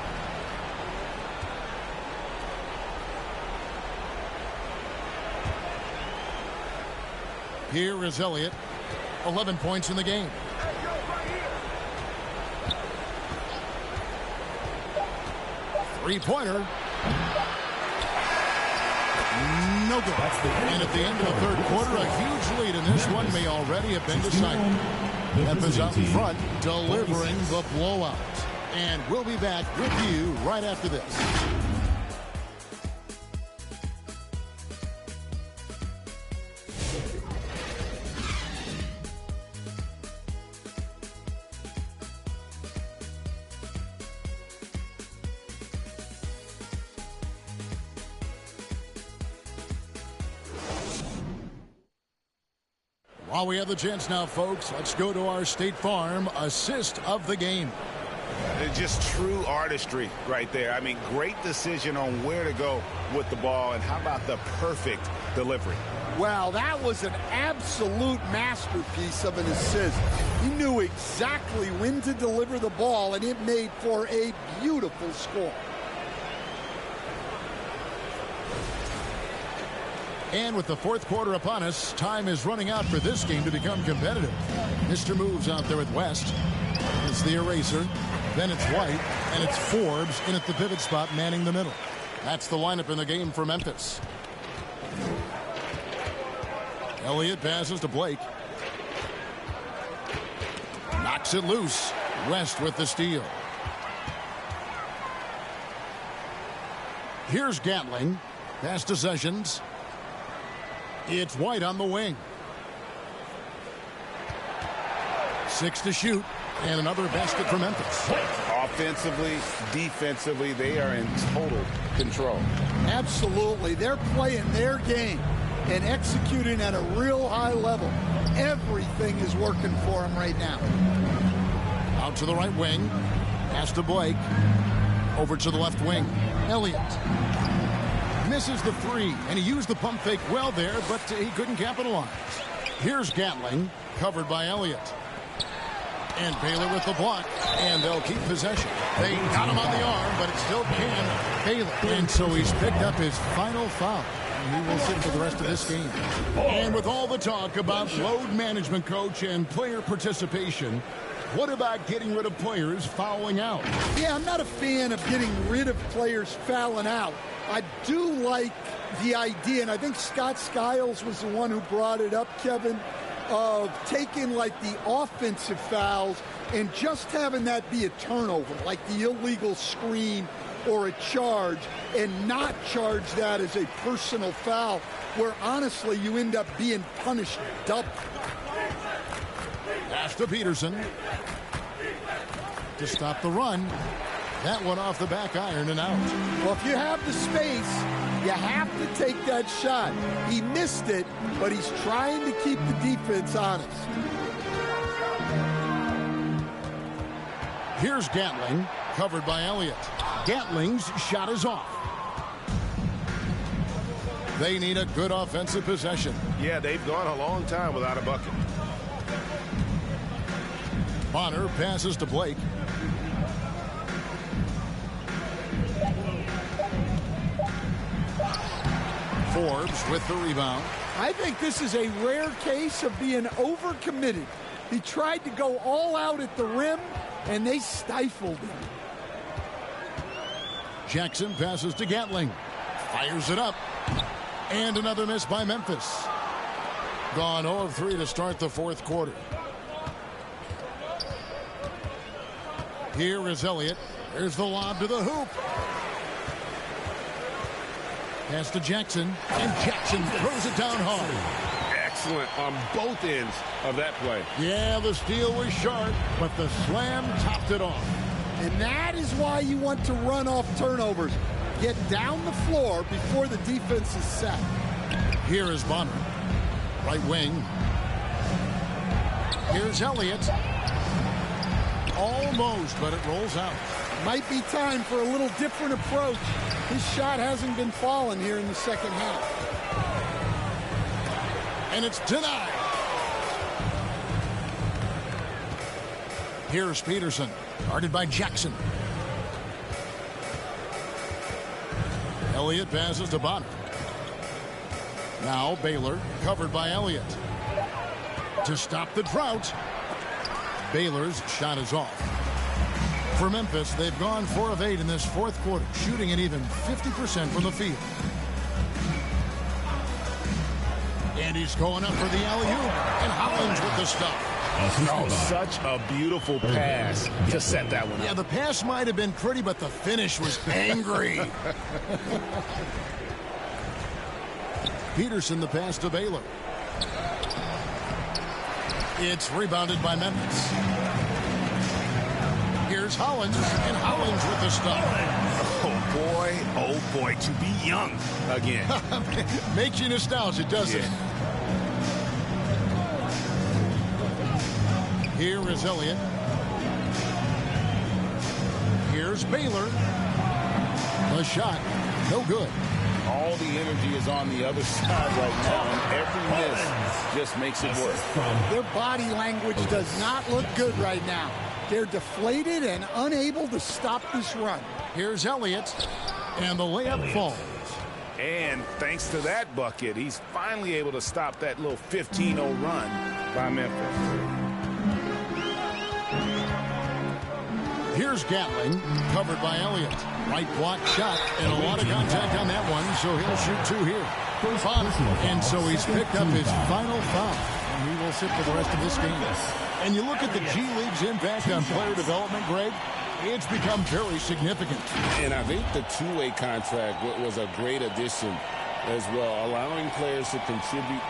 Here is Elliott. 11 points in the game. Three-pointer. No good. And at the end of the third quarter, a huge lead in this one may already have been decided. Memphis out in front, delivering the blowout. And we'll be back with you right after this. While we have the chance now, folks, let's go to our State Farm assist of the game. Just true artistry right there. I mean, great decision on where to go with the ball, and how about the perfect delivery? Well, that was an absolute masterpiece of an assist. He knew exactly when to deliver the ball, and it made for a beautiful score. And with the fourth quarter upon us, time is running out for this game to become competitive. Mr. Moves out there at West. It's the eraser. Then it's White. And it's Forbes in at the pivot spot, manning the middle. That's the lineup in the game for Memphis. Elliott passes to Blake. Knocks it loose. West with the steal. Here's Gatling. Pass to Sessions. It's White on the wing. 6 to shoot. And another basket for Memphis. Offensively, defensively, they are in total control. Absolutely. They're playing their game and executing at a real high level. Everything is working for them right now. Out to the right wing. Pass to Blake. Over to the left wing. Elliott. Misses the three, and he used the pump fake well there, but he couldn't capitalize. Here's Gatling, covered by Elliott. And Baylor with the block, and they'll keep possession. They got him on the arm, but it still can Baylor. And so he's picked up his final foul. And he will sit for the rest of this game. And with all the talk about load management, coach, and player participation, what about getting rid of players fouling out? Yeah, I'm not a fan of getting rid of players fouling out. I do like the idea, and I think Scott Skiles was the one who brought it up, Kevin, of taking like the offensive fouls and just having that be a turnover, like the illegal screen or a charge, and not charge that as a personal foul, where honestly you end up being punished double. Pass to Peterson to stop the run. That one off the back iron and out. Well, if you have the space, you have to take that shot. He missed it, but he's trying to keep the defense honest. Here's Gatling, covered by Elliott. Gatling's shot is off. They need a good offensive possession. Yeah, they've gone a long time without a bucket. Bonner passes to Blake. Forbes with the rebound. I think this is a rare case of being overcommitted. He tried to go all out at the rim, and they stifled him. Jackson passes to Gatling. Fires it up. And another miss by Memphis. Gone 0 of 3 to start the fourth quarter. Here is Elliott. There's the lob to the hoop. Pass to Jackson, and Jackson throws it down hard. Excellent on both ends of that play. Yeah, the steal was sharp, but the slam topped it off. And that is why you want to run off turnovers. Get down the floor before the defense is set. Here is Bonner. Right wing. Here's Elliott. Almost, but it rolls out. Might be time for a little different approach. His shot hasn't been falling here in the second half. And it's denied. Here's Peterson, guarded by Jackson. Elliott passes to Bonner. Now Baylor, covered by Elliott. To stop the drought. Baylor's shot is off. For Memphis, they've gone 4 of 8 in this fourth quarter, shooting an even 50% from the field. And he's going up for the alley-oop, and Hollins with the stop. Oh, such a beautiful pass to set that one up. Yeah, the pass might have been pretty, but the finish was angry. Peterson, the pass to Baylor. It's rebounded by Memphis. Here's Hollins, and Hollins with the stop. Oh boy, to be young again. Makes you nostalgic, doesn't it? Here is Elliott. Here's Baylor. The shot, no good. All the energy is on the other side right now, and every miss just makes it work. Their body language does not look good right now. They're deflated and unable to stop this run. Here's Elliott, and the layup falls. And thanks to that bucket, he's finally able to stop that little 15-0 run by Memphis. Here's Gatling, covered by Elliott. Right block shot, and a lot of contact on that one, so he'll shoot 2 here. And so he's picked up his final foul, and he will sit for the rest of this game. And you look at the G League's impact on player development, Greg, it's become very significant. And I think the two-way contract was a great addition as well, allowing players to contribute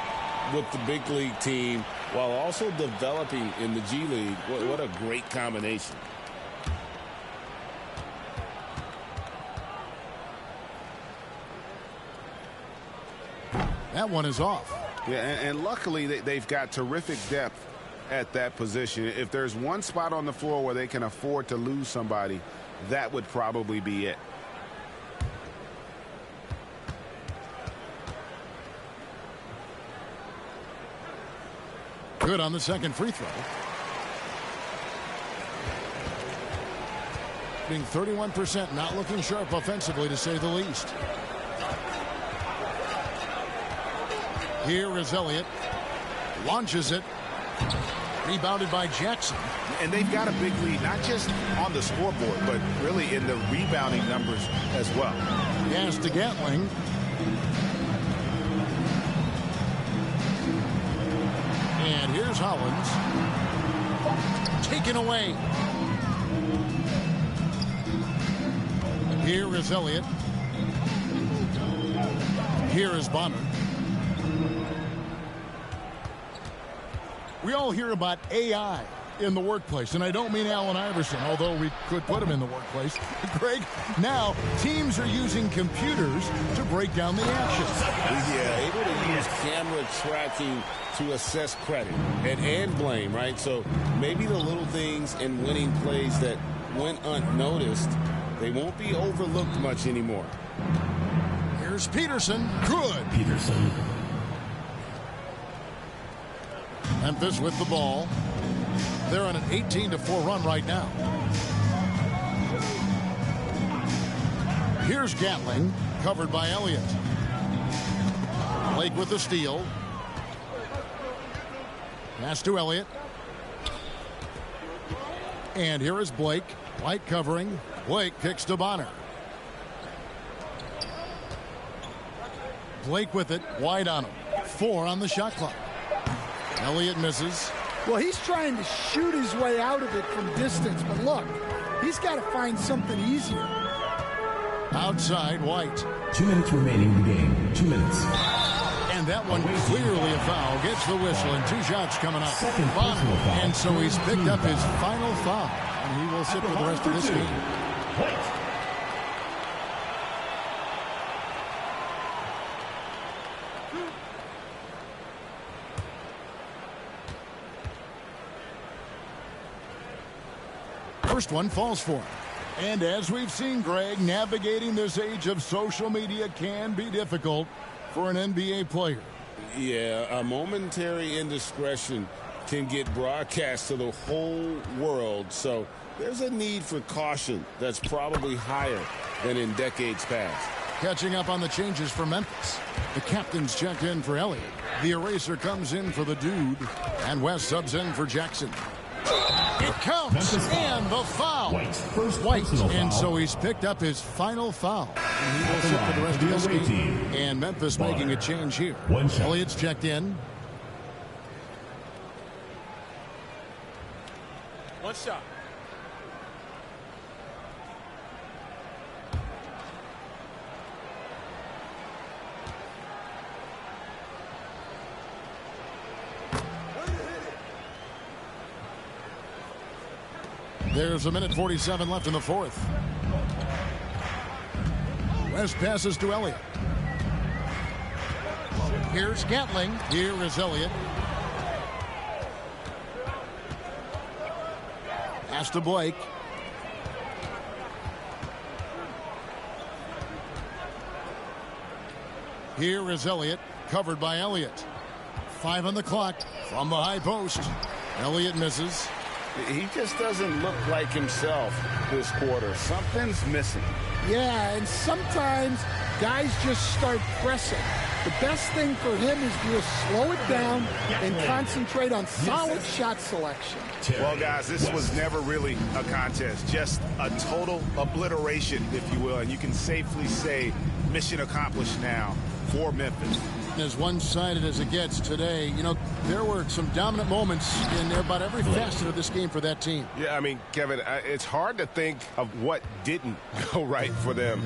with the big league team while also developing in the G League. What a great combination. That one is off. Yeah, and luckily they've got terrific depth at that position. If there's one spot on the floor where they can afford to lose somebody, that would probably be it. Good on the second free throw. Being 31%, not looking sharp offensively, to say the least. Here is Elliott. Launches it. Rebounded by Jackson. And they've got a big lead, not just on the scoreboard, but really in the rebounding numbers as well. Pass to Gatling. And Hollins. Taken away. Here is Elliott. Here is Bonner. We all hear about AI in the workplace, and I don't mean Allen Iverson, although we could put him in the workplace. Greg, now teams are using computers to break down the action. Yeah, able to use camera tracking to assess credit and blame, right? So maybe the little things in winning plays that went unnoticed, they won't be overlooked much anymore. Here's Peterson. Good. Peterson. Memphis with the ball. They're on an 18-4 run right now. Here's Gatling, covered by Elliott. Blake with the steal. Pass to Elliott. And here is Blake. White covering. Blake kicks to Bonner. Blake with it. White on him. 4 on the shot clock. Elliott misses. Well, he's trying to shoot his way out of it from distance, but look, he's got to find something easier. Outside, White. 2 minutes remaining in the game. 2 minutes. And that one clearly a foul. Gets the whistle, and 2 shots coming up. Bonner. And so he's picked up his final foul, and he will sit for the rest of this game. White. First one falls for him. And as we've seen, Greg, navigating this age of social media can be difficult for an NBA player. Yeah, a momentary indiscretion can get broadcast to the whole world. So there's a need for caution that's probably higher than in decades past. Catching up on the changes for Memphis. The captain's checked in for Elliott. The eraser comes in for the dude. And West subs in for Jackson. It counts, and the foul. White, and so he's picked up his final foul. And he will sit for the rest of this game. And Memphis making a change here. Elliott's checked in. One shot. There's a minute 47 left in the fourth. West passes to Elliott. Here's Gatling. Here is Elliott. Pass to Blake. Here is Elliott, covered by Elliott. 5 on the clock from the high post. Elliott misses. He just doesn't look like himself this quarter. Something's missing. Yeah, and sometimes guys just start pressing. The best thing for him is to just slow it down and concentrate on solid shot selection. Well, guys, this was never really a contest, just a total obliteration, if you will. And you can safely say mission accomplished now for Memphis. As one-sided as it gets today, you know, there were some dominant moments in about every facet of this game for that team. Yeah, I mean, Kevin, it's hard to think of what didn't go right for them.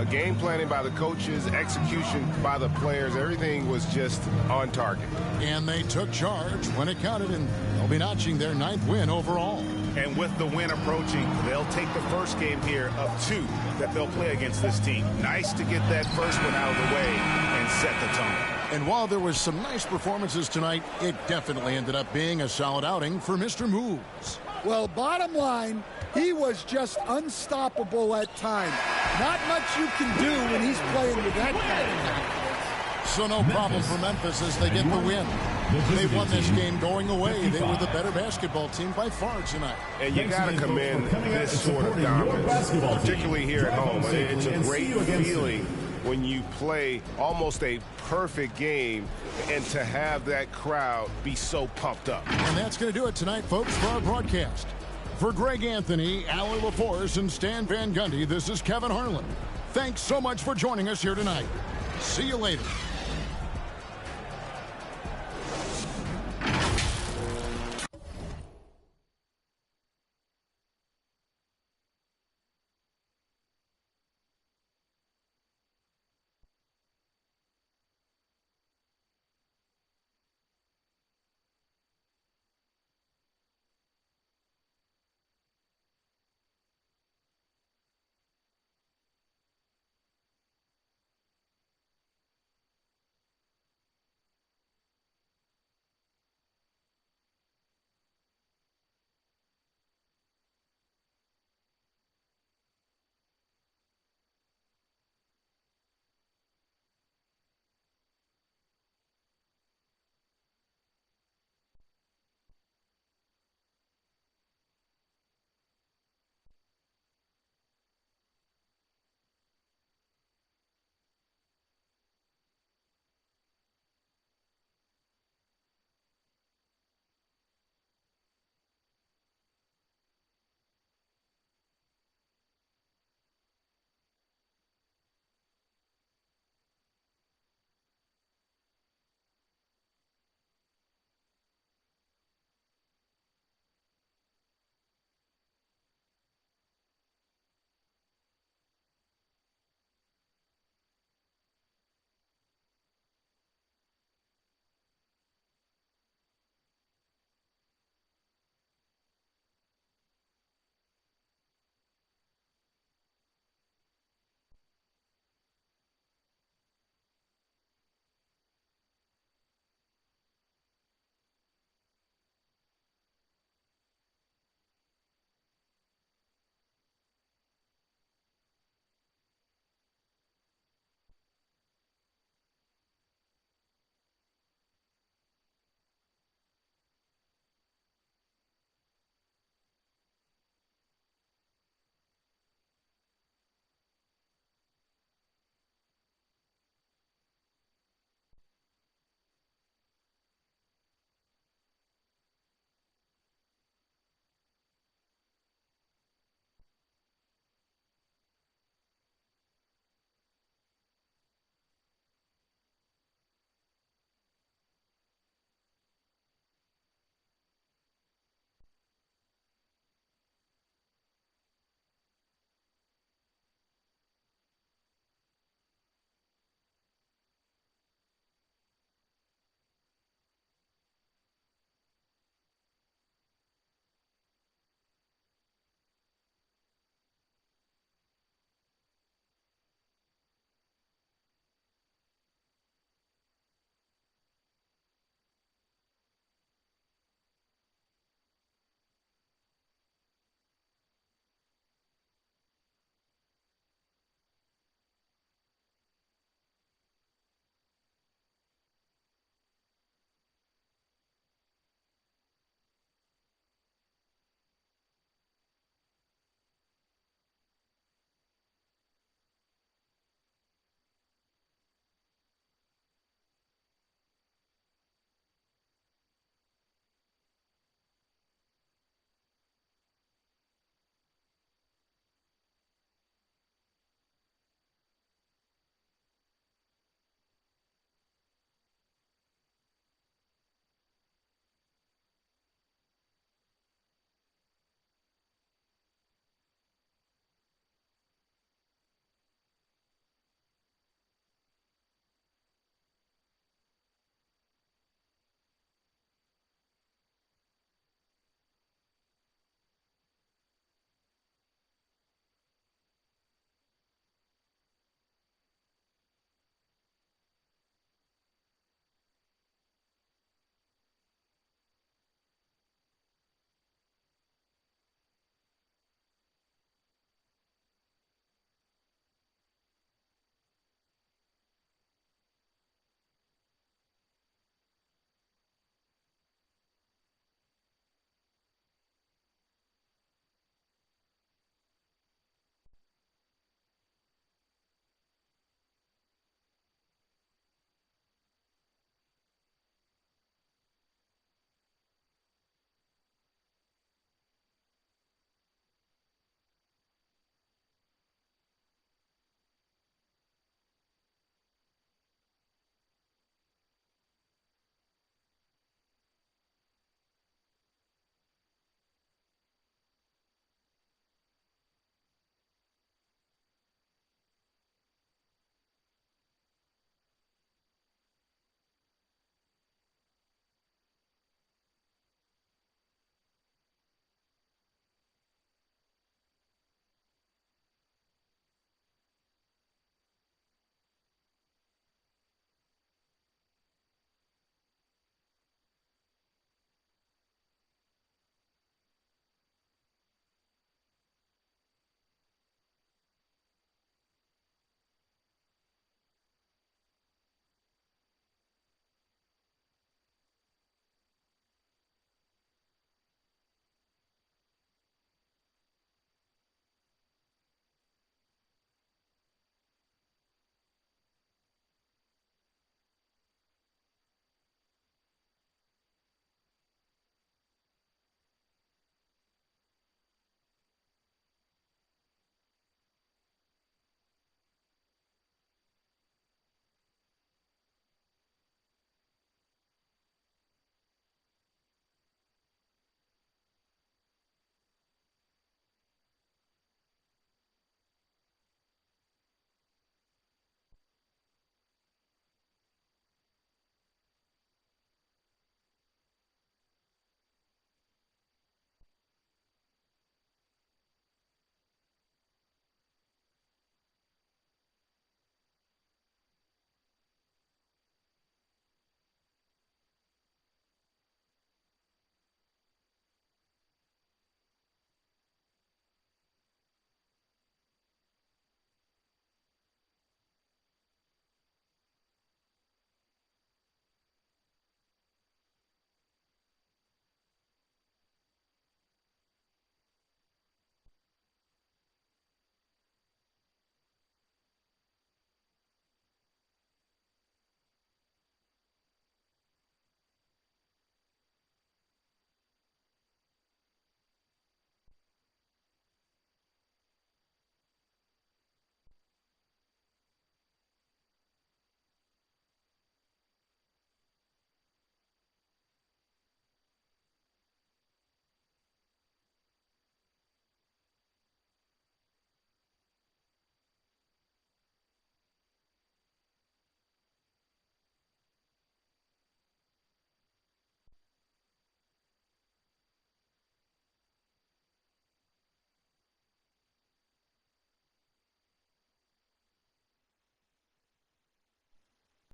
Game planning by the coaches, execution by the players, everything was just on target. And they took charge when it counted, and they'll be notching their 9th win overall. And with the win approaching, they'll take the first game here of 2 that they'll play against this team. Nice to get that first one out of the way and set the tone. And while there was some nice performances tonight, it definitely ended up being a solid outing for Mr. Moves. Well, bottom line, he was just unstoppable at times. Not much you can do when he's playing with that kind of confidence. So no problem for Memphis as they get the win. They won this game going away. They were the better basketball team by far tonight. And you got to commend this sort of dominance, particularly here at home. It's a great feeling when you play almost a perfect game and to have that crowd be so pumped up. And that's going to do it tonight, folks, for our broadcast. For Greg Anthony, Allie LaForce, and Stan Van Gundy, this is Kevin Harlan. Thanks so much for joining us here tonight. See you later.